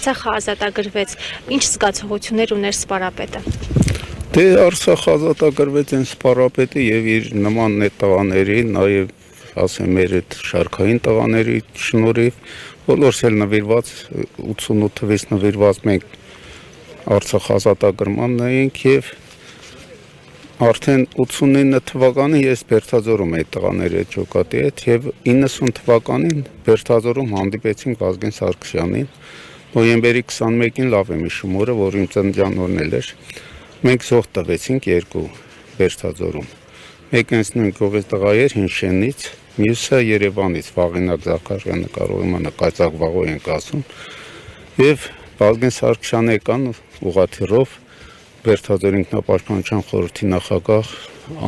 Արցախը ազատագրվեց, ինչ զգացողություններ ուներ սպարապետը։ Դե Արցախը ազատագրվեց այն սպարապետը եւ իր նման տղաների, նաեւ ասեմ մեր այդ շարքային տղաների շնորհիվ բոլորս էլ նվիրված 88 թվից նվիրված մենք Արցախ ազատագրմանն էինք եւ արդեն 89 թվականին ես Բերթաձորում էի տղաների հետ ջոկատի հետ եւ 90 թվականին Բերթաձորում հանդիպեցինք Վազգեն Սարգսյանին նոյեմբերի 21-ին լավ եմ հիշում օրը, որ իմ ծննդյան օրն էր։ Մենք զոհ տվեցինք երկու Բերթաձորում։ Մեկը հենց նույն գյուղից տղա էր Հինշենից, մյուսը Երևանից, Վաղինակ Զաքարյանը կարող իմանա Կայծակ Վաղոյ ենք ասում։ Եվ Վազգեն Սարգսյանը եկան ուղղաթիռով Բերթաձոր ինքնապաշտպանության խորհրդի նախագահ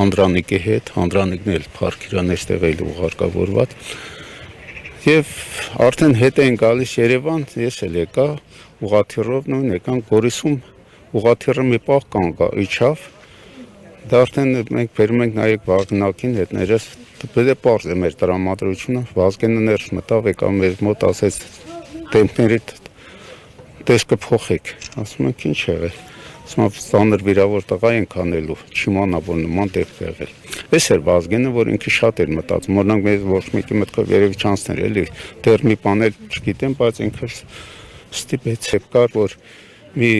Անդրանիկի հետ, Անդրանիկն էլ Փարք իրան էստեղ էլ ուղարկավորված։ Եվ արդեն հետ էին գալիս Երևան, ես էլ եկա ուղղաթիռով նույն եկան Գորիսում ուղղաթիռը մի պահ կանգ իջավ։ Դա արդեն մենք բերում ենք նայեք Վաղինակին հետներս, դե պարզ է մեր տրամադրությունը, Վազգենը ներս մտավ, եկավ մեր մոտ ասեց դեմքների տեսքը փոխեք, ասում ենք ինչ եղել, ասում եմ ծանր վիրավոր տղա ենք անելու, չիմանա որ նման դեպք եղել։ Էս էր Վազգենը, որ ինքը շատ էր մտածում, օրինակ մեզ ոչ մեկի մտքով երևի չանցներ էլի, դեռ մի բան էլ չգիտեմ, բայց ինքը ստիպեց կար, որ մի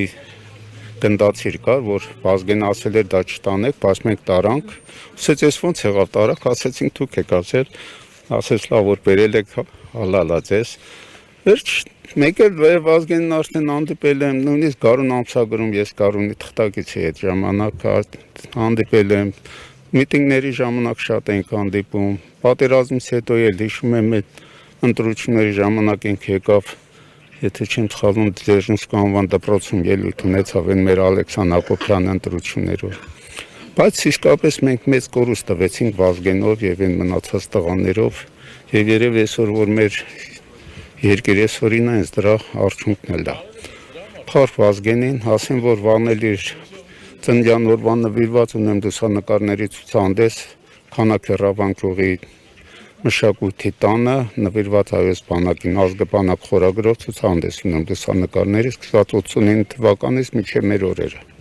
գնդացիր կար, որ Վազգենը ասել էր դա չտանեք, բայց մենք տարանք, ասեց ես ոնց եղավ տարակ, ասեցինք դուք եք ասել, ասեց լավ որ բերել եք հալալա ձեզ։ Վերջ մեկ էլ Վազգենն արդեն հանդիպել եմ, նույնիսկ Գարուն ամսագրում ես Գարունի թղթակիցի հետ ժամանակ հանդիպել եմ, միտինգների ժամանակ շատ ենք հանդիպում, պատերազմից հետո էլ հիշում եմ այդ ընտրությունների ժամանակ ենք եկավ, եթե չեմ սխալվում Դերժինսկու անվան դպրոցում ելույթ ունեցավ այն մեր Ալեքսան Հակոբյանի ընտրություններով։ Բայց իսկապես մենք մեծ կորուստ տվեցինք Վազգենով եւ այն մնացած տղաներով եւ երևի այսօր որ մեր երկրի այսօրին այնց դրա արդյունքն է դա։ Փառք Վազգենին, ասեմ որ վանել իր ծննդյան օրվան նվիրված ունեմ լուսանկարների ցուցահանդես Քանաքեռավան գյուղի մշակույթի տանը նվիրված հայոց բանակին ազգաբանակ խորագրով ցուցահանդես ունեմ լուսանկարների սկսած 89 թվականից մինչև մեր օրերը։